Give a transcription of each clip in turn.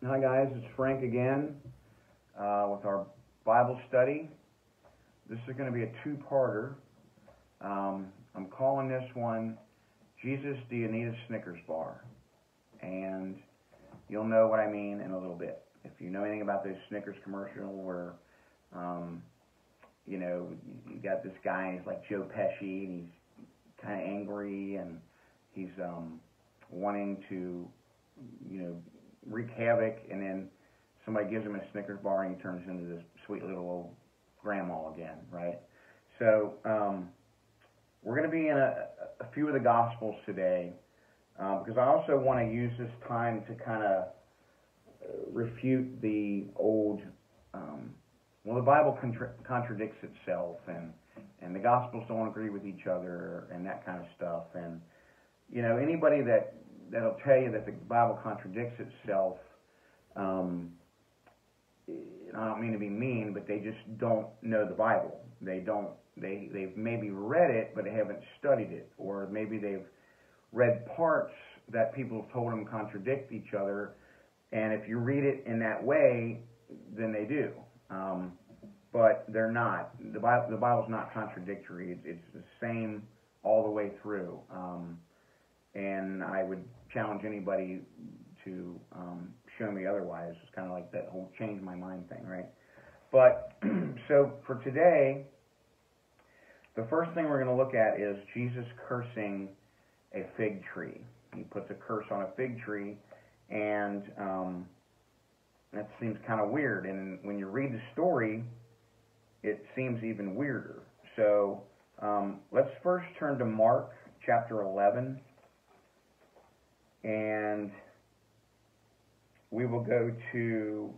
Hi guys, it's Frank again with our Bible study. This is going to be a two-parter. I'm calling this one, Jesus, do you need a Snickers bar? And you'll know what I mean in a little bit. If you know anything about those Snickers commercial where, you got this guy, he's like Joe Pesci, and he's kind of angry, and he's wanting to, wreak havoc, and then somebody gives him a Snickers bar, and he turns into this sweet little old grandma again, right? So we're going to be in a few of the Gospels today, because I also want to use this time to kind of refute the old, the Bible contradicts itself, and the Gospels don't agree with each other, and that kind of stuff. And, anybody that'll tell you that the Bible contradicts itself, I don't mean to be mean, but they just don't know the Bible. They've maybe read it, but they haven't studied it, or maybe they've read parts that people have told them contradict each other, and if you read it in that way, then they do. But they're not. The Bible's not contradictory. It's the same all the way through. And I would challenge anybody to show me otherwise. It's kind of like that whole change my mind thing, right? But so for today, the first thing we're going to look at is Jesus cursing a fig tree. He puts a curse on a fig tree, and that seems kind of weird. And when you read the story, it seems even weirder. So let's first turn to Mark chapter 11, and we will go to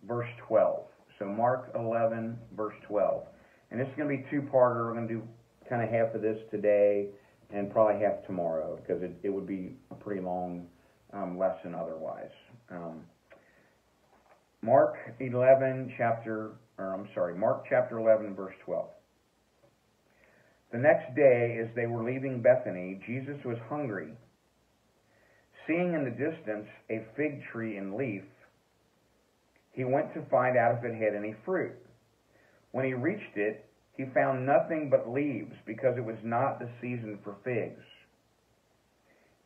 verse 12. So Mark 11, verse 12. And this is going to be two-parter. We're going to do kind of half of this today and probably half tomorrow, because it would be a pretty long lesson otherwise. Mark chapter 11, verse 12. The next day, as they were leaving Bethany, Jesus was hungry. Seeing in the distance a fig tree in leaf, he went to find out if it had any fruit. When he reached it, he found nothing but leaves, because it was not the season for figs.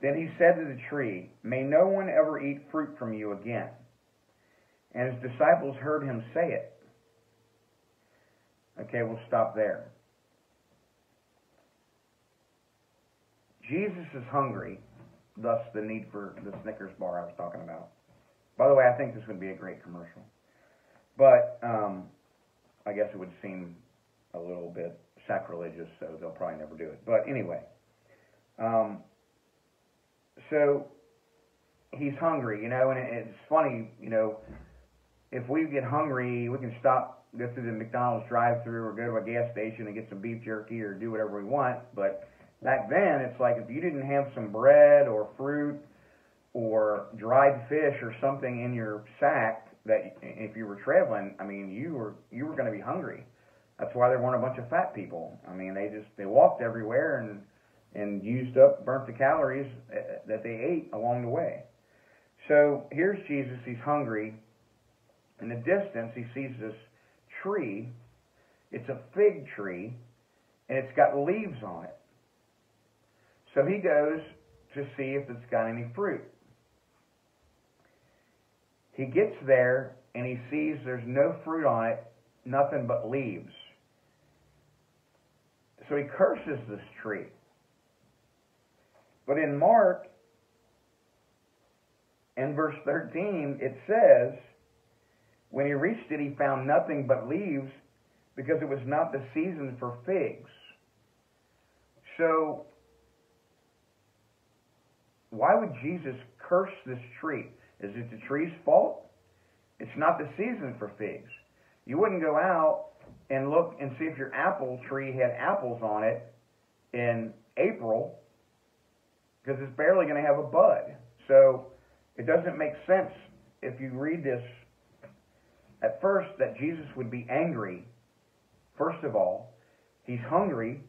Then he said to the tree, "May no one ever eat fruit from you again." And his disciples heard him say it. Okay, we'll stop there. Jesus is hungry, thus the need for the Snickers bar I was talking about. By the way, I think this would be a great commercial. But I guess it would seem a little bit sacrilegious, so they'll probably never do it. But anyway, so he's hungry, and it's funny, if we get hungry, we can go through the McDonald's drive-thru or go to a gas station and get some beef jerky or do whatever we want. But back then, it's like if you didn't have some bread or fruit or dried fish or something in your sack, that if you were traveling, you were going to be hungry. That's why there weren't a bunch of fat people. They walked everywhere and burnt the calories that they ate along the way. So here's Jesus. He's hungry. In the distance, he sees this tree. It's a fig tree, and it's got leaves on it. So he goes to see if it's got any fruit. He gets there, and he sees there's no fruit on it, nothing but leaves. So he curses this tree. But in Mark, in verse 13, it says, when he reached it, he found nothing but leaves, because it was not the season for figs. So why would Jesus curse this tree? Is it the tree's fault? It's not the season for figs. You wouldn't go out and look and see if your apple tree had apples on it in April, because it's barely going to have a bud. So it doesn't make sense if you read this at first that Jesus would be angry. First of all, he's hungry.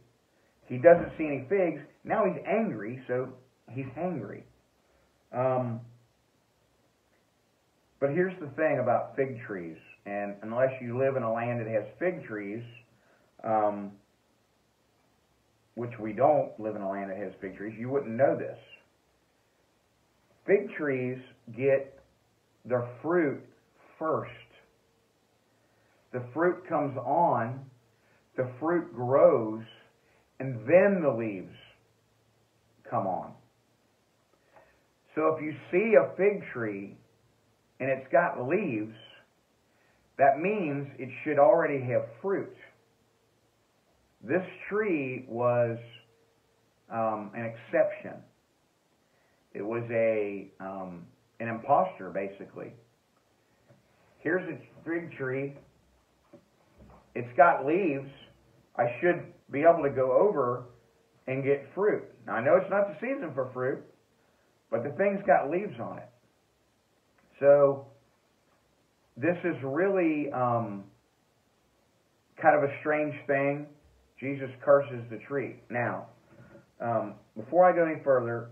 He doesn't see any figs. Now he's angry, so he's hangry. But here's the thing about fig trees, and unless you live in a land that has fig trees, which we don't live in a land that has fig trees, you wouldn't know this. Fig trees get their fruit first. The fruit comes on, the fruit grows, and then the leaves come on. So if you see a fig tree and it's got leaves, that means it should already have fruit. This tree was an exception. It was an imposter, basically. Here's a fig tree. It's got leaves. I should be able to go over and get fruit. Now, I know it's not the season for fruit, but the thing's got leaves on it. So this is really kind of a strange thing. Jesus curses the tree. Now, before I go any further,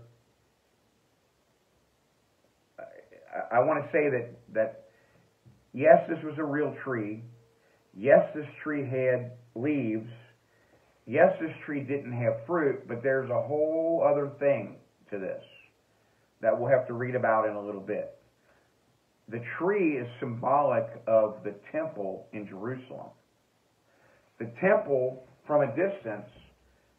I want to say that yes, this was a real tree. Yes, this tree had leaves. Yes, this tree didn't have fruit, but there's a whole other thing to this that we'll have to read about in a little bit. The tree is symbolic of the temple in Jerusalem. The temple, from a distance,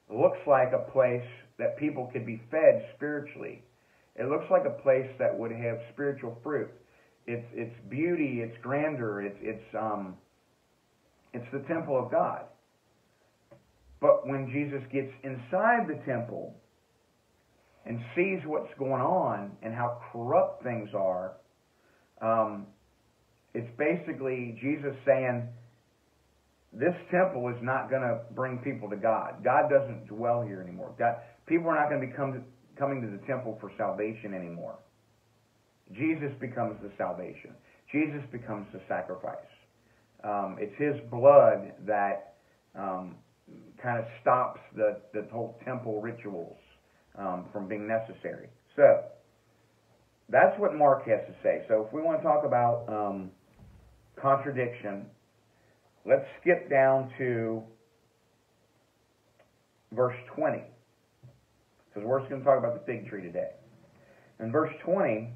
looks like a place that people could be fed spiritually. It looks like a place that would have spiritual fruit. It's beauty, it's grandeur, it's the temple of God. But when Jesus gets inside the temple and sees what's going on and how corrupt things are, it's basically Jesus saying, this temple is not going to bring people to God. God doesn't dwell here anymore. People are not going to be coming to the temple for salvation anymore. Jesus becomes the salvation. Jesus becomes the sacrifice. It's His blood that kind of stops the whole temple rituals from being necessary. So, that's what Mark has to say. So if we want to talk about contradiction, let's skip down to verse 20. Because we're just going to talk about the fig tree today. In verse 20,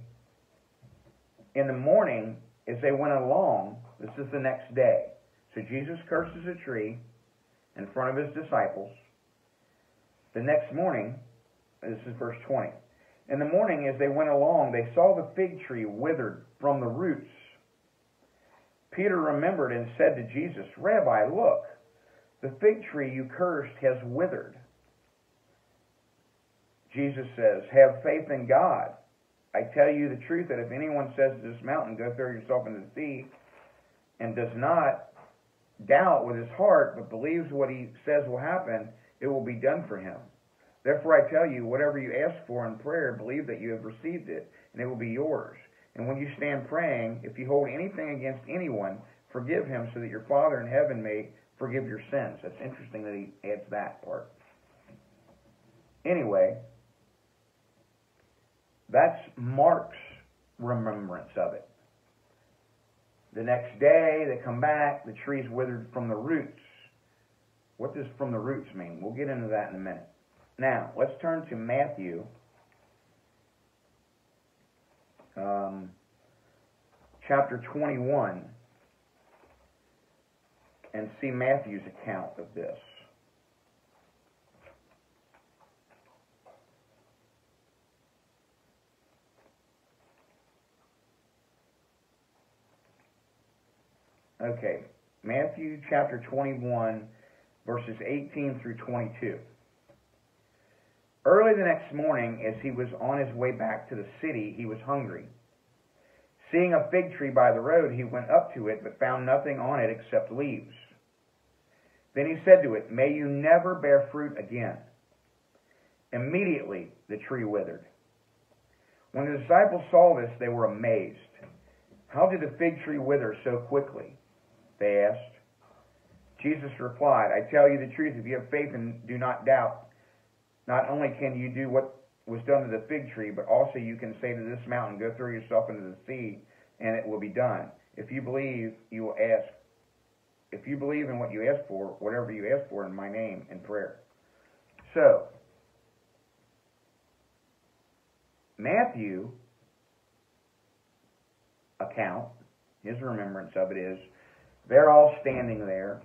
in the morning, as they went along, this is the next day. So Jesus curses a tree in front of His disciples. The next morning, this is verse 20. In the morning, as they went along, they saw the fig tree withered from the roots. Peter remembered and said to Jesus, Rabbi, look, the fig tree you cursed has withered. Jesus says, have faith in God. I tell you the truth that if anyone says to this mountain, go throw yourself into the sea, and does not doubt with his heart, but believes what he says will happen, it will be done for him. Therefore I tell you, whatever you ask for in prayer, believe that you have received it, and it will be yours. And when you stand praying, if you hold anything against anyone, forgive him, so that your Father in heaven may forgive your sins. That's interesting that he adds that part. Anyway, that's Mark's remembrance of it. The next day, they come back, the tree's withered from the roots. What does from the roots mean? We'll get into that in a minute. Now, let's turn to Matthew chapter 21 and see Matthew's account of this. Okay, Matthew chapter 21, verses 18 through 22. Early the next morning, as he was on his way back to the city, he was hungry. Seeing a fig tree by the road, he went up to it, but found nothing on it except leaves. Then he said to it, May you never bear fruit again. Immediately the tree withered. When the disciples saw this, they were amazed. How did the fig tree wither so quickly? They asked. Jesus replied, I tell you the truth, if you have faith and do not doubt, not only can you do what was done to the fig tree, but also you can say to this mountain, go throw yourself into the sea, and it will be done. If you believe, you will ask. If you believe in what you ask for, whatever you ask for in my name in prayer. So, Matthew account, his remembrance of it is, they're all standing there.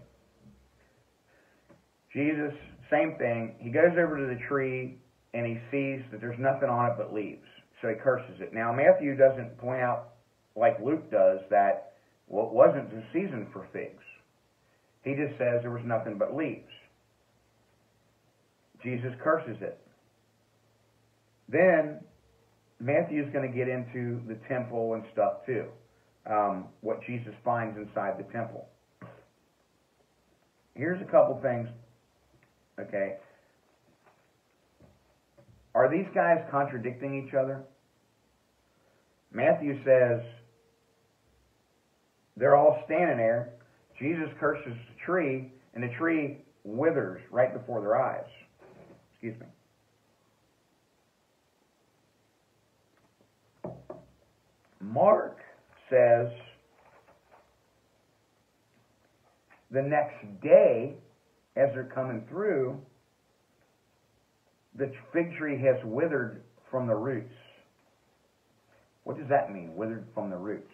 Jesus, same thing. He goes over to the tree and he sees that there's nothing on it but leaves. So he curses it. Now, Matthew doesn't point out, like Luke does, that, well, it wasn't the season for figs. He just says there was nothing but leaves. Jesus curses it. Then Matthew's going to get into the temple and stuff too. What Jesus finds inside the temple. Here's a couple things. Okay. Are these guys contradicting each other? Matthew says they're all standing there. Jesus curses the tree, and the tree withers right before their eyes. Excuse me. Mark says the next day, as they're coming through, the fig tree has withered from the roots. What does that mean, withered from the roots?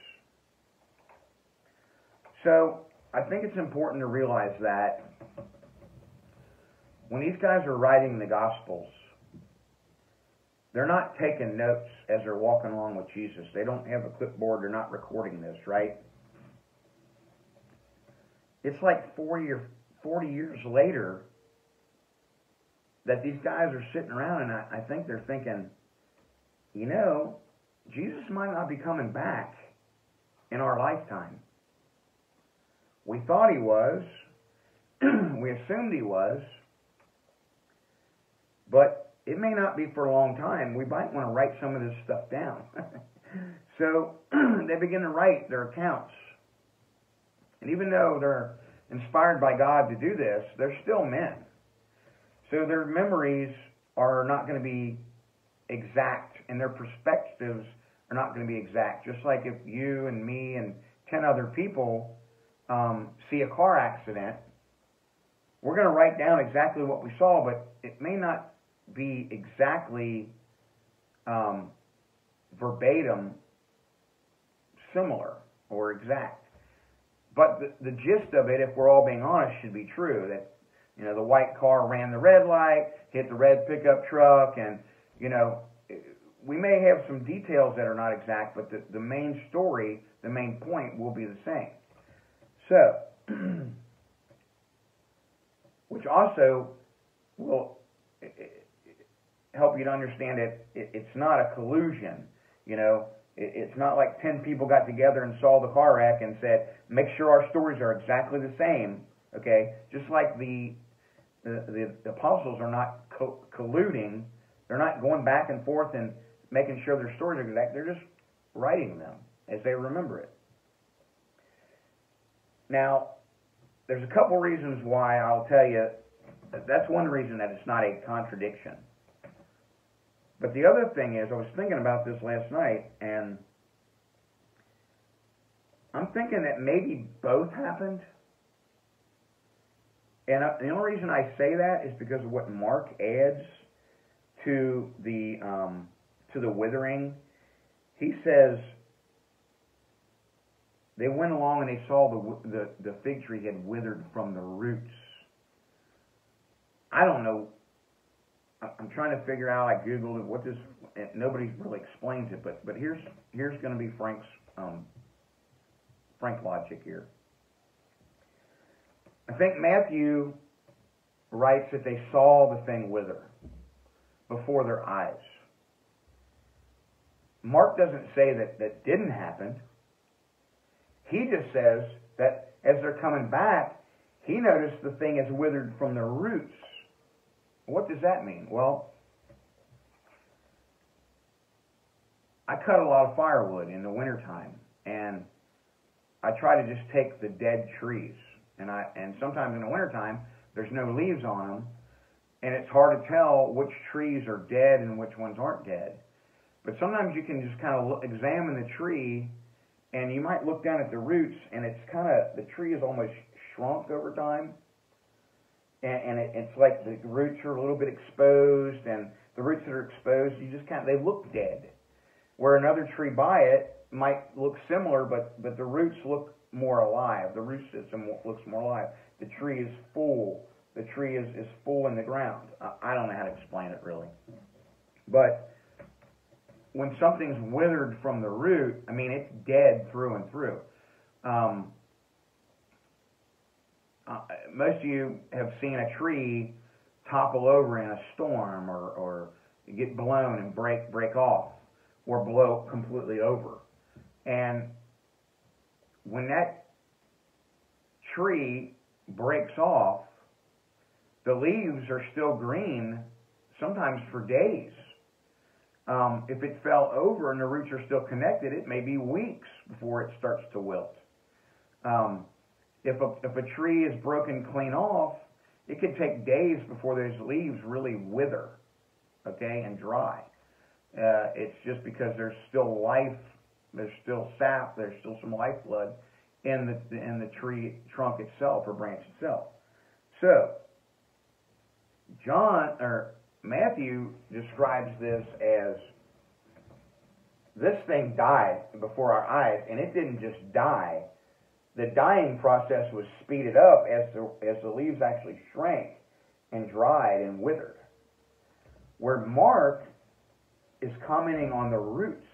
So, I think it's important to realize that when these guys are writing the Gospels, they're not taking notes as they're walking along with Jesus. They don't have a clipboard. They're not recording this, right? It's like 40 years later that these guys are sitting around, and I think they're thinking, you know, Jesus might not be coming back in our lifetime. We thought he was. We assumed he was. But it may not be for a long time. We might want to write some of this stuff down. So they begin to write their accounts. And even though they're inspired by God to do this, they're still men. So their memories are not going to be exact, and their perspectives are not going to be exact. Just like if you and me and 10 other people see a car accident, we're going to write down exactly what we saw, but it may not be exactly verbatim similar or exact. But the gist of it, if we're all being honest, should be true. That, you know, the white car ran the red light, hit the red pickup truck, and, you know, we may have some details that are not exact, but the main story, the main point will be the same. So, which also will help you to understand that it's not a collusion. You know, it's not like 10 people got together and saw the car wreck and said, make sure our stories are exactly the same. Okay, just like the apostles are not colluding, they're not going back and forth and making sure their stories are exact. They're just writing them as they remember it. Now, there's a couple reasons why I'll tell you. That's one reason that it's not a contradiction. But the other thing is, I was thinking about this last night, and I'm thinking that maybe both happened. And the only reason I say that is because of what Mark adds to the withering. He says they went along and they saw the fig tree had withered from the roots. I don't know. I'm trying to figure out. I googled it. What this? Nobody really explains it. But here's going to be Frank's Frank logic here. I think Matthew writes that they saw the thing wither before their eyes. Mark doesn't say that didn't happen. He just says that as they're coming back, he noticed the thing has withered from the roots. What does that mean? Well, I cut a lot of firewood in the wintertime, and I try to just take the dead trees. And sometimes in the wintertime, there's no leaves on them, and it's hard to tell which trees are dead and which ones aren't dead. But sometimes you can just kind of examine the tree And you might look down at the roots, and it's kind of, the tree is almost shrunk over time. And it's like the roots are a little bit exposed, and the roots that are exposed, you just they look dead. Where another tree by it might look similar, but the roots look more alive. The root system looks more alive. The tree is full. The tree is full in the ground. I don't know how to explain it really. But when something's withered from the root, I mean, it's dead through and through. Most of you have seen a tree topple over in a storm or get blown and break off or blow completely over. And when that tree breaks off, the leaves are still green, sometimes for days. If it fell over and the roots are still connected, it may be weeks before it starts to wilt. If a tree is broken clean off, it could take days before those leaves really wither, okay, and dry. It's just because there's still life, there's still sap, there's still some lifeblood in the tree trunk itself or branch itself. So Matthew describes this as this thing died before our eyes, and it didn't just die. The dying process was speeded up as the leaves actually shrank and dried and withered. Where Mark is commenting on the roots,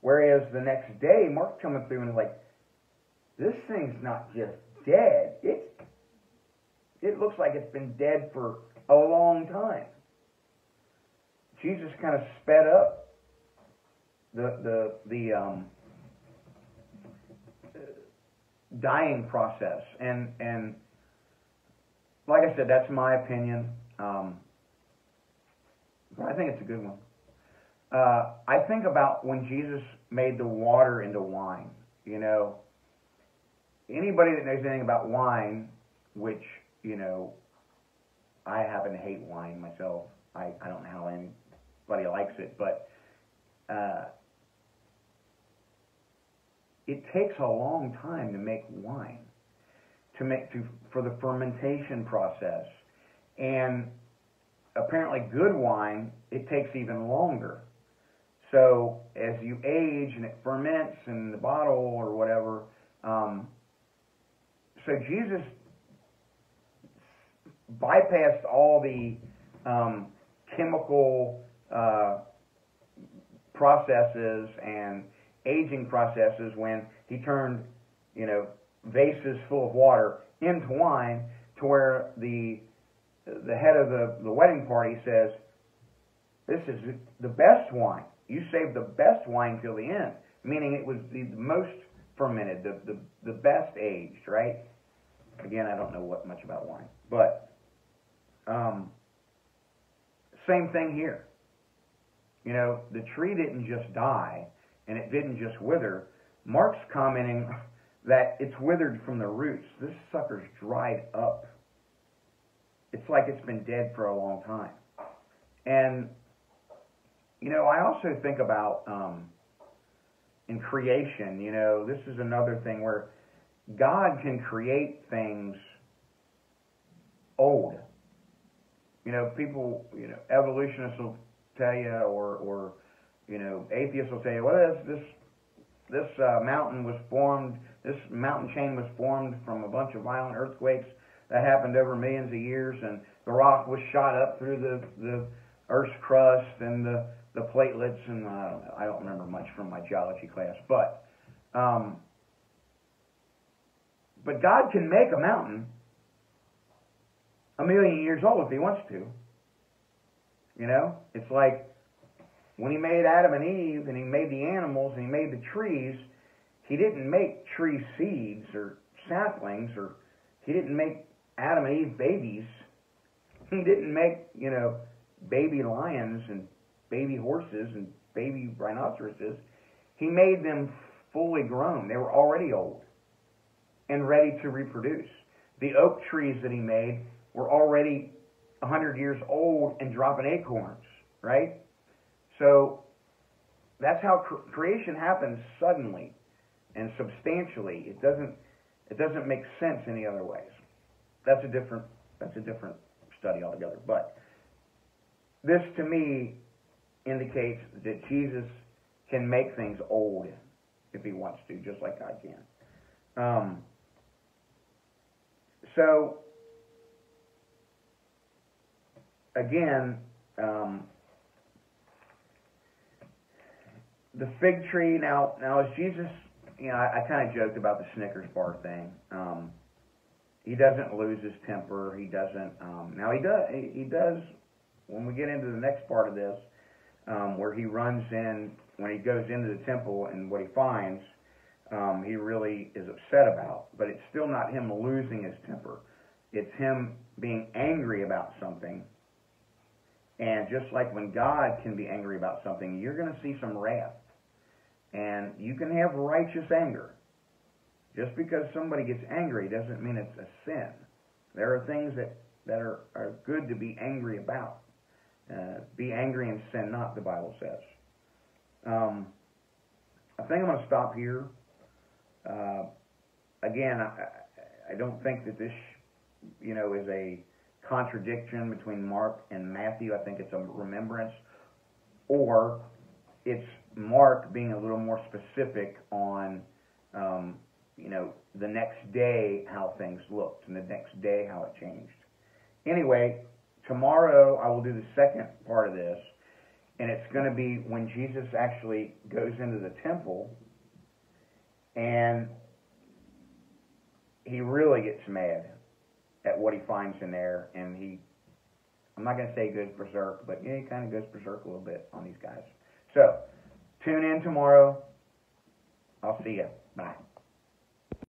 whereas the next day Mark's coming through and is like, this thing's not just dead. It looks like it's been dead for a long time. Jesus kind of sped up the dying process, and like I said, that's my opinion. But I think it's a good one. I think about when Jesus made the water into wine. You know, anybody that knows anything about wine, which, you know, I happen to hate wine myself. I don't know how anybody likes it, but it takes a long time to make wine, for the fermentation process. And apparently good wine, it takes even longer. So as you age and it ferments in the bottle or whatever, so Jesus bypassed all the chemical processes and aging processes when he turned, you know, vases full of water into wine, to where the head of the wedding party says, this is the best wine. You saved the best wine till the end, meaning it was the most fermented, the best aged, right? Again, I don't know much about wine, but same thing here. You know, the tree didn't just die, and it didn't just wither. Mark's commenting that it's withered from the roots. This sucker's dried up. It's like it's been dead for a long time. And, you know, I also think about in creation, you know, this is another thing where God can create things old. You know, people, you know, evolutionists will tell you, or you know, atheists will tell you, well, this mountain was formed, this mountain chain was formed from a bunch of violent earthquakes that happened over millions of years, and the rock was shot up through the Earth's crust and the platelets, and I don't remember much from my geology class, but God can make a mountain 1,000,000 years old if he wants to. You know, it's like when he made Adam and Eve, and he made the animals, and he made the trees, he didn't make tree seeds or saplings, or he didn't make Adam and Eve babies. He didn't make, you know, baby lions and baby horses and baby rhinoceroses. He made them fully grown. They were already old and ready to reproduce. The oak trees that he made were already 100 years old and dropping acorns, right? So that's how creation happens suddenly. and substantially. It doesn't make sense any other ways. That's a different study altogether. But this to me indicates that Jesus can make things old if he wants to, just like God can. So again, the fig tree. Now is Jesus? I kind of joked about the Snickers bar thing. He doesn't lose his temper. He doesn't. Now he does. He does. When we get into the next part of this, where he runs in, when he goes into the temple and what he finds, he really is upset about. But it's still not him losing his temper. It's him being angry about something. And just like when God can be angry about something, you're going to see some wrath. And you can have righteous anger. Just because somebody gets angry doesn't mean it's a sin. There are things that are good to be angry about. Be angry and sin not, the Bible says. I think I'm going to stop here. Again, I don't think that this, is a contradiction between Mark and Matthew. I think it's a remembrance, or it's Mark being a little more specific on, the next day how things looked, and the next day how it changed. Anyway, tomorrow I will do the second part of this, and it's going to be when Jesus actually goes into the temple, and he really gets mad at what he finds in there, and I'm not going to say he goes berserk, but he kind of goes berserk a little bit on these guys. So, tune in tomorrow. I'll see you. Bye.